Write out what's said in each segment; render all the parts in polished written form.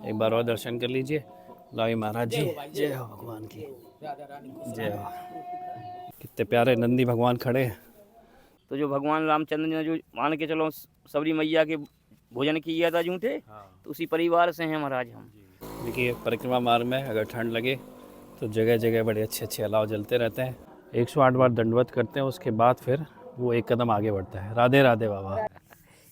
एक बार और दर्शन कर लीजिए। लावी महाराज जी, जय हो भगवान की, जय हो। कितने प्यारे नंदी भगवान खड़े हैं। तो जो भगवान रामचंद्र ने जो मान के चलो सबरी मैया के भोजन किया था यूं थे, तो उसी परिवार से हैं महाराज हम। देखिए परिक्रमा मार्ग में अगर ठंड लगे तो जगह जगह बड़े अच्छे अच्छे अलाव जलते रहते हैं। 108 बार दंडवत करते हैं, उसके बाद फिर वो एक कदम आगे बढ़ता है। राधे राधे बाबा।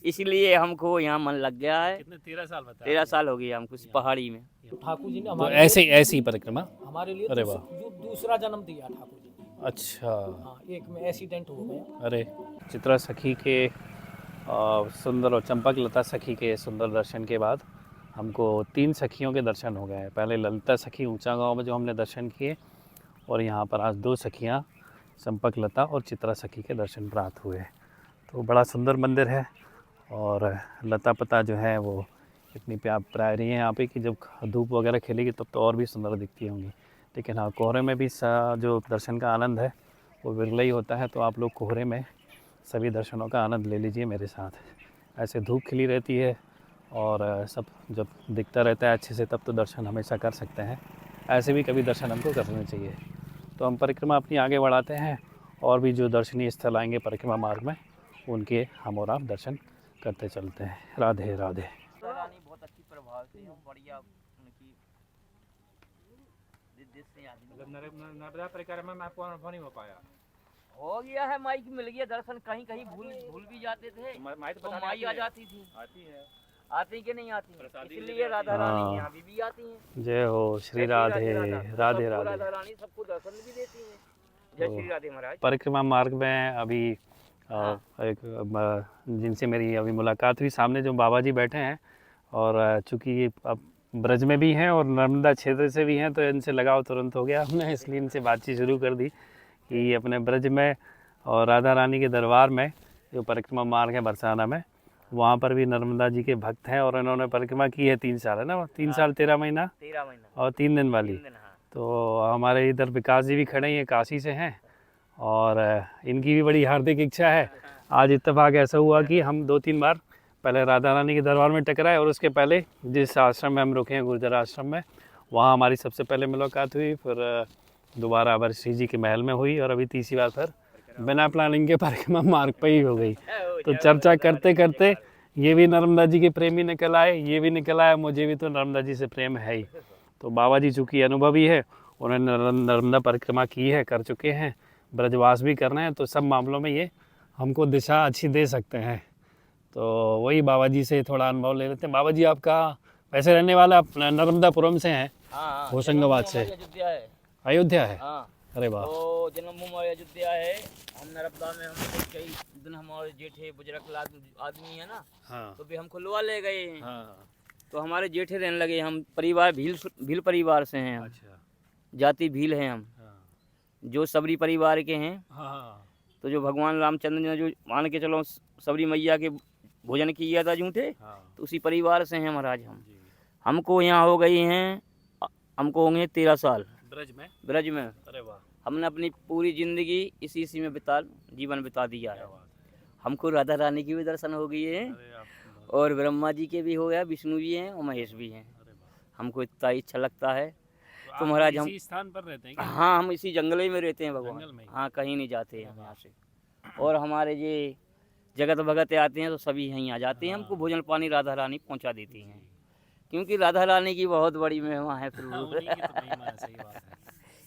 इसलिए हमको यहाँ मन लग गया है। कितने 13 साल बताया? 13 साल हो गए हमको इस पहाड़ी में। ठाकुर जी ने तो हमारे ऐसे ही परिक्रमा हमारे लिए अरे वाह, दूसरा जन्म दिया ठाकुर जी ने। अच्छा। हाँ, एक में एक्सीडेंट हो गया। अरे चित्रा सखी के सुंदर और चंपक लता सखी के सुंदर दर्शन के बाद हमको 3 सखियों के दर्शन हो गए हैं। पहले ललिता सखी ऊंचा गांव में जो हमने दर्शन किए, और यहाँ पर आज 2 सखियाँ चंपक लता और चित्रा सखी के दर्शन प्राप्त हुए। तो बड़ा सुंदर मंदिर है, और लता पता जो है वो इतनी प्यारी है यहाँ पे कि जब धूप वगैरह खिलेगी तब तो और भी सुंदर दिखती होंगी। लेकिन हाँ, कोहरे में भी जो दर्शन का आनंद है वो बिरला ही होता है। तो आप लोग कोहरे में सभी दर्शनों का आनंद ले लीजिए मेरे साथ। ऐसे धूप खिली रहती है और सब जब दिखता रहता है अच्छे से, तब तो दर्शन हमेशा कर सकते हैं। ऐसे भी कभी दर्शन हमको करने चाहिए। तो हम परिक्रमा अपनी आगे बढ़ाते हैं, और भी जो दर्शनीय स्थल आएंगे परिक्रमा मार्ग में उनके हम और आप दर्शन करते चलते हैं। राधे राधे। रानी बहुत अच्छी प्रभाव से बढ़िया उनकी नर्मदा परिक्रमा में आपको अनुभव नहीं हो पाया? हो गया है, माई की मिल गया दर्शन। कहीं कहीं भूल भी जाते थे तो माई आ जाती थी। आती है, आती कि नहीं आती? इसलिए राधा रानी यहाँ भी आती हैं। जय हो श्री राधे राधे राधे। राधा रानी सबको दर्शन भी देती हैं। जय श्री राधे महाराज। परिक्रमा मार्ग में अभी जिनसे मेरी अभी मुलाकात हुई, सामने जो बाबा जी बैठे हैं, और चूँकि अब ब्रज में भी हैं और नर्मदा क्षेत्र से भी हैं, तो इनसे लगाव तुरंत हो गया हमने, इसलिए इनसे बातचीत शुरू कर दी कि अपने ब्रज में और राधा रानी के दरबार में जो परिक्रमा मार्ग है बरसाना में, वहाँ पर भी नर्मदा जी के भक्त हैं, और इन्होंने परिक्रमा की है 3 साल, है ना? 3 साल 13 महीना 13 महीना और 3 दिन वाली। तो हमारे इधर विकास जी भी खड़े हैं, काशी से हैं, और इनकी भी बड़ी हार्दिक इच्छा है। आज इत्तेफाक ऐसा हुआ कि हम 2-3 बार पहले राधा रानी के दरबार में टकराए, और उसके पहले जिस आश्रम में हम रुके हैं गुर्जर आश्रम में, वहाँ हमारी सबसे पहले मुलाकात हुई। फिर दोबारा अबर श्री जी के महल में हुई, और अभी तीसरी बार फिर बिना प्लानिंग के परिक्रमा मार्ग पर ही हो गई। तो चर्चा करते करते ये भी नर्मदा जी के प्रेमी निकल आए, ये भी निकल आया, मुझे भी तो नर्मदा जी से प्रेम है ही। तो बाबा जी चूँकि अनुभवी है, उन्होंने नर्मदा परिक्रमा की है, कर चुके हैं, ब्रजवास भी कर रहे हैं, तो सब मामलों में ये हमको दिशा अच्छी दे सकते हैं। तो वही बाबा जी से थोड़ा अनुभव ले लेते हैं। बाबा जी आपका वैसे रहने वाला नर्मदापुरम से हैं? हाँ, होशंगाबाद से। अयोध्या है। अयोध्या है? हाँ। अरे वाह। तो जन्मभूमि अयोध्या है। हम नर्मदा में हम कई दिन हमारे जेठे बुजुर्ग आदमी है ना, हाँ। तो भी हम खुलवा ले गए हैं। हाँ। तो हमारे जेठे रहने लगे। हम परिवार भील परिवार से हैं। अच्छा। जाति भील हैं हम। हाँ। जो सबरी परिवार के हैं। हाँ। तो जो भगवान रामचंद्र ने जो मान के चलो सबरी मैया के भोजन किया था यूं थे, तो उसी परिवार से हैं महाराज हम। हमको यहाँ हो गई हैं, हमको होंगे 13 साल ब्रज में। अरे वाह। हमने अपनी पूरी जिंदगी इसी में जीवन बिता दिया है। हमको राधा रानी की भी दर्शन हो गई है, और ब्रह्मा जी के भी हो गया, विष्णु भी हैं और महेश भी हैं। हमको इतना अच्छा लगता है। तो महाराज हम इसी स्थान पर रहते हैं क्या? हाँ, हम इसी जंगल ही में रहते हैं जंगल भगवान। में ही? हाँ, कहीं नहीं जाते हैं हम यहाँ से। और हमारे ये जगत भगत आते हैं तो सभी यहीं आ जाते हैं। हमको भोजन पानी राधा रानी पहुँचा देती हैं, क्योंकि राधा रानी की बहुत बड़ी महिमा है प्रभु।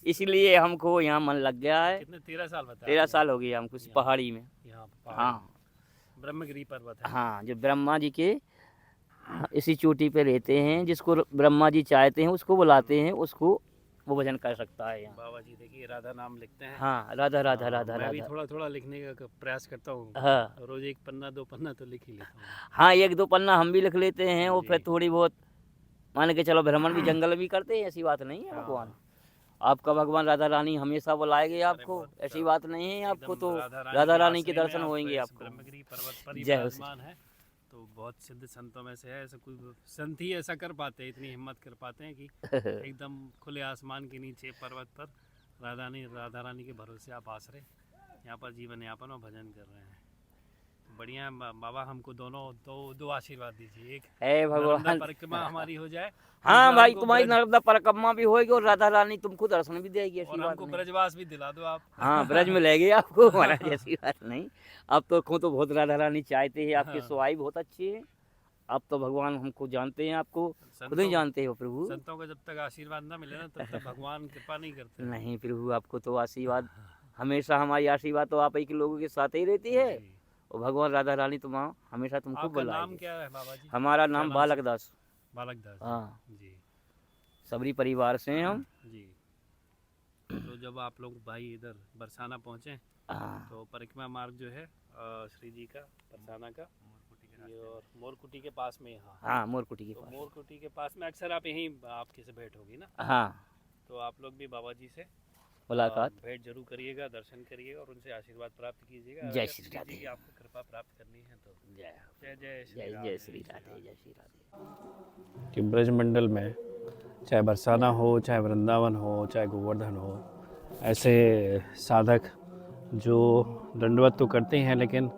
इसलिए हमको यहाँ मन लग गया है। कितने 13 साल बताया? 13 साल हो गए हमको इस पहाड़ी में। हाँ, ब्रह्मगिरी पर्वत है। हाँ, जो ब्रह्मा जी के इसी चोटी पे रहते हैं। जिसको ब्रह्मा जी चाहते हैं उसको बुलाते हैं, उसको वो भजन कर सकता है यहाँ। बाबा जी देखिए राधा नाम लिखते हैं। हाँ, राधा राधा राधा मैं भी राधा। थोड़ा थोड़ा लिखने का प्रयास करता हूँ। हाँ, रोज 1 पन्ना 2 पन्ना तो लिख ही लेता हूँ। हाँ, 1-2 पन्ना हम भी लिख लेते हैं। और फिर थोड़ी बहुत मान के चलो भ्रमण भी जंगल भी करते हैं, ऐसी बात नहीं है। भगवान आपका भगवान राधा रानी हमेशा बुलाएंगे आपको, ऐसी बात नहीं है। आपको तो राधा रानी के दर्शन होंगे आपको। ब्रह्मगिरी पर्वत पर ही जय विराजमान है। तो बहुत सिद्ध संतों में से है, ऐसा कोई संत ही ऐसा कर पाते हैं, इतनी हिम्मत कर पाते हैं कि एकदम खुले आसमान के नीचे पर्वत पर राधा रानी के भरोसे आप आसरे यहाँ पर जीवन यापन और भजन कर रहे हैं। बढ़िया बाबा, हमको दोनों दो आशीर्वाद दीजिए। एक हे नर्मदा भगवान। परिक्रमा हमारी हो जाए, हाँ दूसरा भाई, हमको तुम्हारी ब्रज- नर्मदा परिक्रमा भी होगी और राधा रानी तुमको दर्शन भी देगी, ऐसी और बात हमको नहीं। ब्रजवास भी दिला दो आप। हाँ, ब्रज में ले गए आपको महाराज, ऐसी बात नहीं। अब तो को तो बहुत राधा रानी चाहते हैं, आपकी हाँ। सुहाई बहुत अच्छी है। आप तो भगवान हमको जानते हैं, आपको खुद ही संतों जानते हो प्रभु। संतों का जब तक आशीर्वाद ना मिले ना तब तक भगवान कृपा नहीं करते। नहीं प्रभु, आपको तो आशीर्वाद हमेशा, हमारी आशीर्वाद तो आप ही के लोगों के साथ ही रहती है। जी। और भगवान राधा रानी तुम हमेशा तुमको आपका नाम बुलाएगी। क्या है बाबा जी? हमारा क्या नाम नाम बालक से? दास। बालक दास हाँ, जी। सबरी परिवार से हैं हम। जी। तो जब आप लोग भाई इधर बरसाना पहुँचे हाँ, तो परिक्रमा मार्ग जो है श्री जी का बरसाना का ये और मोरकुटी के पास में यहाँ। हाँ, मोरकुटी के तो पास। मोरकुटी के पास में अक्सर आप यहीं आपके से भेंट होगी ना, हाँ, तो आप लोग भी बाबा जी से मुलाकात। भेंट जरूर करिएगा, दर्शन करिएगा और उनसे आशीर्वाद प्राप्त कीजिएगा। जय अगर श्री जी राधे। की आपको कृपा प्राप्त करनी है तो जय जय जय श्री जय राधे। जय श्री राधे, जय श्री राधे। कि ब्रजमंडल में चाहे बरसाना हो, चाहे वृंदावन हो, चाहे गोवर्धन हो, ऐसे साधक जो दंडवत तो करते हैं, लेकिन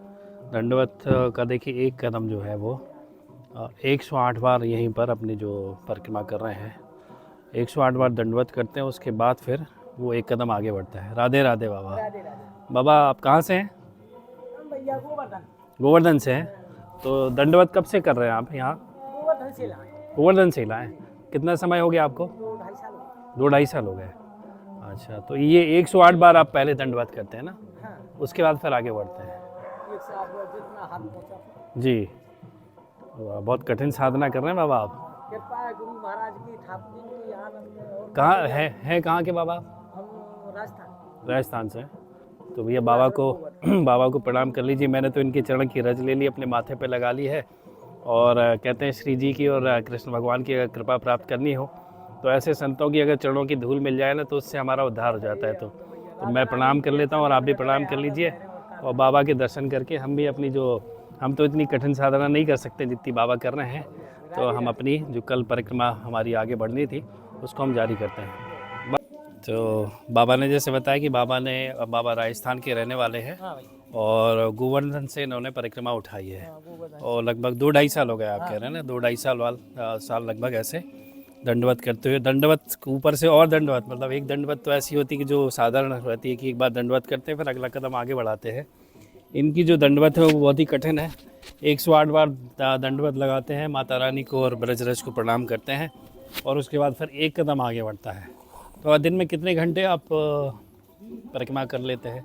दंडवत का देखिए एक कदम जो है वो 108 बार यहीं पर अपनी जो परिक्रमा कर रहे हैं, 108 बार दंडवत करते हैं। उसके बाद फिर वो एक कदम आगे बढ़ता है। राधे राधे बाबा। बाबा आप कहाँ से हैं? भैया गोवर्धन, गोवर्धन से हैं। तो दंडवत कब से कर रहे हैं आप यहाँ? गोवर्धन से लाए, गोवर्धन से लाए। कितना समय हो गया आपको? 2-2.5 साल हो 2-2.5 साल हो गए। अच्छा, तो ये 108 बार आप पहले दंडवत करते हैं ना, गए। हाँ, उसके बाद फिर आगे बढ़ते हैं। एक साल जितना हाथ पहुंचा। जी। वाह, बहुत कठिन साधना कर रहे हैं बाबा आप। कृपा है गुरु महाराज की, ठाकुर जी की, आनंद में। और कहाँ है कहाँ के बाबा? हम राजस्थान। राजस्थान से। तो भैया बाबा को बाबा को प्रणाम कर लीजिए। मैंने तो इनके चरण की रज ले ली, अपने माथे पे लगा ली है। और कहते हैं श्री जी की और कृष्ण भगवान की अगर कृपा प्राप्त करनी हो तो ऐसे संतों की अगर चरणों की धूल मिल जाए ना तो उससे हमारा उद्धार हो जाता है। तो मैं प्रणाम कर लेता हूँ और आप भी प्रणाम कर लीजिए। और बाबा के दर्शन करके हम भी अपनी हम तो इतनी कठिन साधना नहीं कर सकते जितनी बाबा कर रहे हैं, तो हम अपनी जो कल परिक्रमा हमारी आगे बढ़नी थी उसको हम जारी करते हैं। तो बाबा ने जैसे बताया कि बाबा राजस्थान के रहने वाले हैं हाँ भाई, और गोवर्धन से इन्होंने परिक्रमा उठाई है। हाँ गोवर्धन। और लगभग 2-2.5 साल हो गए आप कह रहे हैं ना, 2-2.5 साल लगभग ऐसे दंडवत करते हुए। दंडवत के ऊपर से और दंडवत, मतलब एक दंडवत तो ऐसी होती है कि जो साधारण रहती है कि एक बार दंडवत करते हैं फिर अगला कदम आगे बढ़ाते हैं। इनकी जो दंडवत है वो बहुत ही कठिन है। 108 बार दंडवत लगाते हैं माता रानी को और ब्रजरज को प्रणाम करते हैं और उसके बाद फिर एक कदम आगे बढ़ता है। तो दिन में कितने घंटे आप परिक्रमा कर लेते हैं?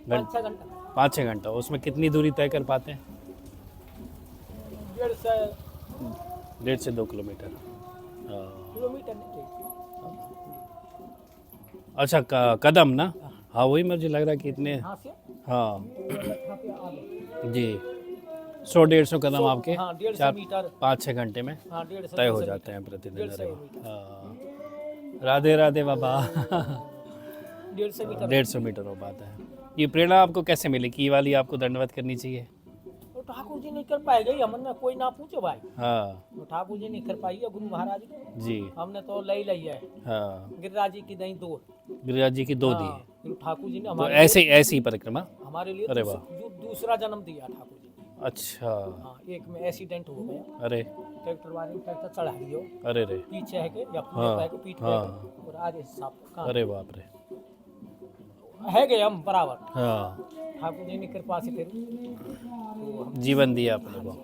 5-6 घंटा। 5-6 घंटा। उसमें कितनी दूरी तय कर पाते हैं? 1.5 से 2 किलोमीटर। किलोमीटर नहीं। अच्छा, कदम ना? हाँ, वही मुझे लग रहा है कि इतने। हाँ से हाँ यहाँ पे आगे। जी, 100-150 कदम आपके हाँ, 150 चार मीटर। 5-6 घंटे में हाँ, 150 तय हो मीटर। जाते हैं प्रतिदिन। 150 अरे वाह। मीटर। हाँ। राधे राधे बाबा। 150 मीटर। 150 मीटर हो पाता है। ये प्रेरणा आपको कैसे मिली कि ये वाली आपको दंडवत करनी चाहिए? तो ठाकुर जी नहीं कर पाएगा, हमने कोई ना पूछो भाई। हाँ तो ठाकुर जी नहीं कर पाएगा, गुरु महाराज की जी। हमने तो लई लई है। हाँ, गिरिराज जी की दही 2। गिरिराज जी की 2 दी। हाँ, गुरु ठाकुर जी ने तो हमारे ऐसी परिक्रमा। हमारे लिए अरे दूसरा जन्म दिया ठाकुर जी ने। अच्छा। हाँ, एक में एक्सीडेंट हो गया, अरे ट्रैक्टर वाले ने ट्रैक्टर चढ़ा दियो, अरे रे। पीछे है के या हाँ, है के पीठ पे हाँ। है, और आगे साफ कहाँ अरे बाप रे। है गए हम बराबर। हाँ, ठाकुर जी ने कृपा से फिर तो हम जीवन दिया अपने को,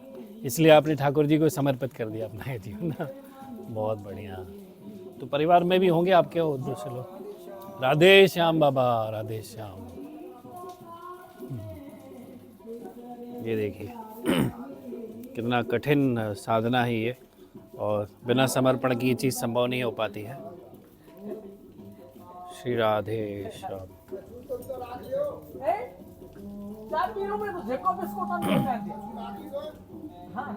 इसलिए आपने ठाकुर जी को समर्पित कर दिया अपना ये जीवन ना। बहुत बढ़िया। तो परिवार में भी होंगे आपके और दूसरे लोग? राधे श्याम बाबा, राधे श्याम। ये देखिए कितना कठिन साधना है ये, और बिना समर्पण की ये चीज़ संभव नहीं हो पाती है। श्री राधे श्याम। चार पीरों में तो देखो बिस्कुट नहीं पहन दिया। हाँ,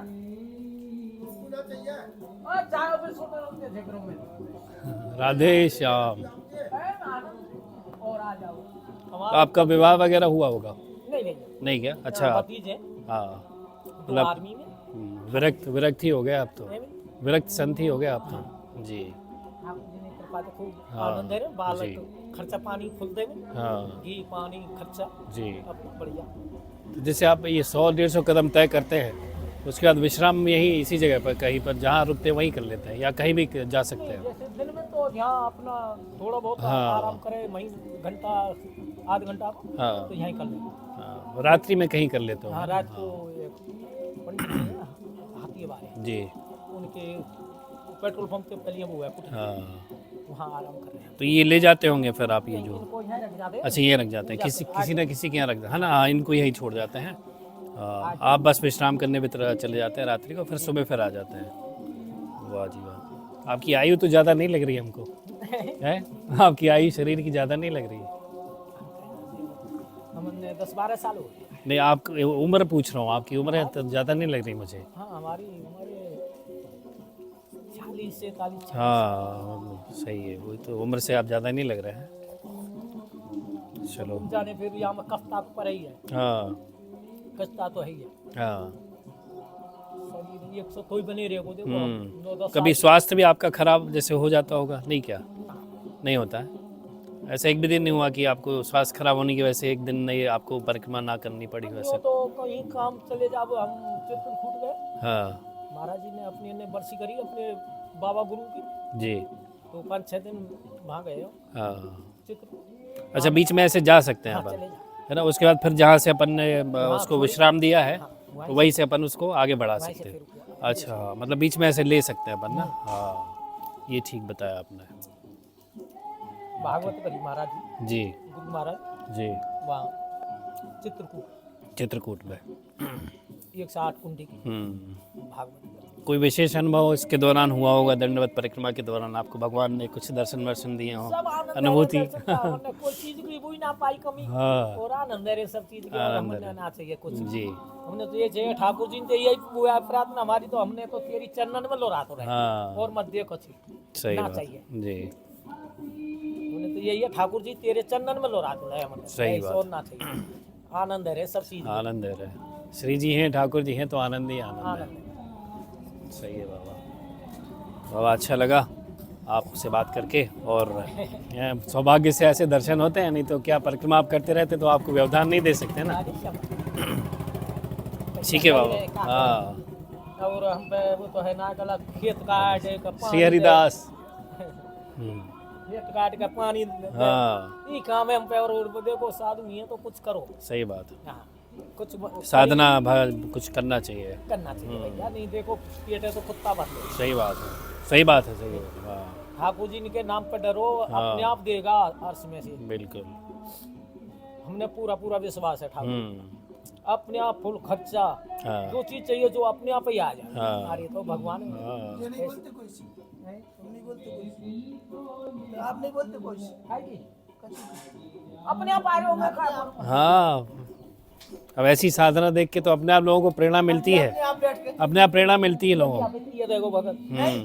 और चाय बिस्कुट नहीं देखो में। राधे श्याम। और आ जाओ। तो हमारा आपका विवाह वगैरह हुआ होगा? नहीं नहीं क्या? अच्छा। भतीजे हाँ, दो मतलब आर्मी में। विरक्त ही हो गए आप तो, नहीं, विरक्त संत ही हो गए आप तो। जी। ठाकुर जी ने कृपा से खूब हाँ, आनंद है रे, जी। बालक खर्चा पानी खुल दे में, हाँ घी पानी खर्चा जी। अब बढ़िया। तो जैसे आप ये 100-150 कदम तय करते हैं, उसके बाद विश्राम यही इसी जगह पर कहीं पर जहाँ रुकते हैं वहीं कर लेते हैं, या कहीं भी जा सकते हैं? जैसे दिन में तो यहाँ अपना थोड़ा बहुत हाँ। आराम करे, वहीं घंटा आध घंटा हाँ। तो यहीं कर लेते। हाँ, रात्रि में कहीं कर लेते हो? हाँ, रात को एक पंडित जी हैं, हाथी वाले, जी। उनके पेट्रोल पंप के पहले वो है कुछ, हाँ, वहाँ आराम कर रहे हैं। तो ये ले जाते होंगे फिर आप, ये जो इनको यहाँ रख जाते हैं। अच्छा ये रख जाते हैं, किसी ना किसी के यहाँ रख जाते हैं, है ना? हाँ, इनको यहीं छोड़ जाते हैं। हाँ, आप बस विश्राम करने भी तरह चले जाते हैं रात्रि को, फिर सुबह फिर आ जाते हैं। वाह जी वाह, आपकी आयु तो ज़्यादा नहीं लग रही हमको, है? आपकी आयु शरीर की ज़्यादा नहीं लग रही है। हमने 10-12 साल हो गए। नहीं, आप उम्र पूछ रहा हूँ, आपकी उम्र तो ज़्यादा नहीं लग रही मुझे। हाँ, हमारी उम्र 40 से 41। हाँ सही है, वही तो, उम्र से आप ज़्यादा नहीं लग रहे हैं। चलो। जाने फिर यहाँ में कफ्ता पर ही है, हाँ कस्ता तो है ही है। हाँ। शरीर एक सौ कोई बने रहे को देखो, हम 9-10 कभी साल- स्वास्थ्य भी आपका खराब जैसे हो जाता होगा? नहीं क्या? नहीं होता है? ऐसा एक भी दिन नहीं हुआ कि आपको स्वास्थ्य खराब होने की वजह से एक दिन नहीं आपको परिक्रमा ना करनी पड़ी वो वैसे? तो कहीं काम चले जाओ, हम चित्रकूट गए, हाँ महाराज जी ने अपनी ने बरसी करी अपने बाबा गुरु की, जी। तो 5-6 दिन वहाँ गए हो हाँ, चित्रकूट। अच्छा बीच में ऐसे जा सकते हैं हाँ, अपन, चले जाओ, है ना? उसके बाद फिर जहाँ से अपन ने उसको थोड़ी- विश्राम दिया है, हाँ, तो वहीं से अपन उसको आगे बढ़ा वहीं से सकते हैं। फिर किया। अच्छा, मतलब बीच में ऐसे ले सकते हैं अपन ना? हाँ, ये ठीक बताया आपने। भागवत करी महाराज जी, जी गुरु महाराज जी। वहाँ चित्रकूट चित्रकूट में 108 कुंडी की भागवत करी। कोई विशेष अनुभव इसके दौरान हुआ होगा? दंडवत परिक्रमा के दौरान आपको भगवान ने कुछ दर्शन वर्शन दिए हों, सब आनंद अनुभूति? है, दर्शन का, हमने कोई चीज की वो ही ना पाई कमी, हाँ और आनंद है सब चीज की, और आनंद हमने है। ना चाहिए कुछ। जी। हमने तो ये चाहिए ठाकुर जी ने यही हुआ प्रार्थना हमारी, तो हमने तो तेरी चरणन में लोरा तो रहे, हाँ और मत देखो छी सही ना बात चाहिए। जी। हमने तो यही है ठाकुर जी तेरे चरणन में लोरा तो रहे, हमने सही ऐसे बात। और ना चाहिए, आनंद है रे सब चीज में, आनंद है रहे, श्री जी हैं, ठाकुर जी हैं, तो आनंद ही आनंद आनंद है। है। सही है बाबा। बाबा अच्छा लगा आपसे बात करके, और सौभाग्य से ऐसे दर्शन होते हैं, नहीं तो क्या परिक्रमा आप करते रहते तो आपको व्यवधान नहीं दे सकते ना। ठीक है बाबा। हाँ, और हम पे वो तो है ना गला खेत काट के पानी श्री हरिदास। खेत काट के पानी हाँ ये काम है हम पे, और देखो साधु ही है तो कुछ करो। सही बात है, हाँ, कुछ साधना कुछ करना चाहिए। करना चाहिए भैया, नहीं देखो पेट है तो कुत्ता भर लो। सही बात है, सही बात है, सही बात है। हाँ ठाकुर जी के नाम पे डरो, अपने आप देगा अर्श में से, बिल्कुल। हमने पूरा पूरा विश्वास है ठाकुर, हम्म। अपने आप फुल खर्चा, हाँ जो चीज चाहिए जो अपने आप ही आ जाए। हाँ। अरे तो भगवान है। हाँ आप नहीं बोलते कुछ अपने आप आ रहे हो, मैं क्या करूं? हाँ, अब ऐसी साधना देख के तो अपने आप लोगों को प्रेरणा मिलती है, अपने आप बैठ के अपने आप प्रेरणा मिलती है लोगों को, ये देखो भगत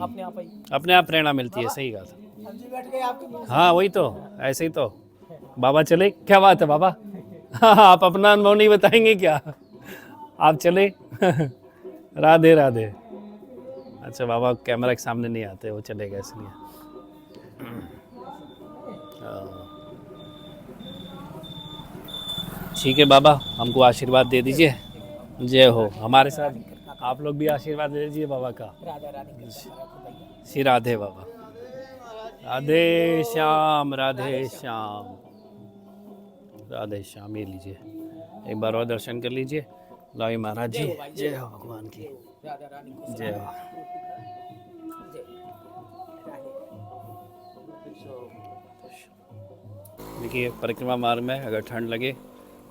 अपने आप ही अपने आप प्रेरणा मिलती है। सही बात है। हम जी बैठ गए आपके हाँ वही तो, ऐसे ही तो। बाबा चले, क्या बात है बाबा? हाँ आप अपना अनुभव नहीं बताएंगे क्या? आप चले। राधे राधे। अच्छा बाबा कैमरा के सामने नहीं आते, वो चले गए इसलिए। हाँ। ठीक है बाबा, हमको आशीर्वाद दे दीजिए। जय हो। हमारे साथ आप लोग भी आशीर्वाद दे दीजिए बाबा का। राधा रानी के भैया। श्री राधे बाबा। राधे श्याम, राधे श्याम, राधे श्याम। ये लीजिए, एक बार और दर्शन कर लीजिए। लावी महाराज जी, जय हो भगवान की, राधा रानी को जय हो। देखिए परिक्रमा मार्ग में अगर ठंड लगे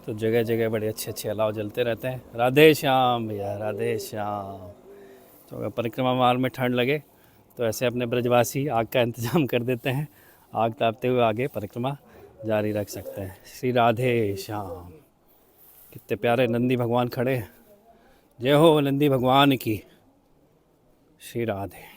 तो जगह जगह बड़े अच्छे अच्छे अलाव जलते रहते हैं। राधे श्याम भैया, राधे श्याम। तो अगर परिक्रमा मार्ग में ठंड लगे तो ऐसे अपने ब्रजवासी आग का इंतज़ाम कर देते हैं, आग तापते हुए आगे परिक्रमा जारी रख सकते हैं। श्री राधे श्याम। कितने प्यारे नंदी भगवान खड़े हैं। जय हो नंदी भगवान की। श्री राधे।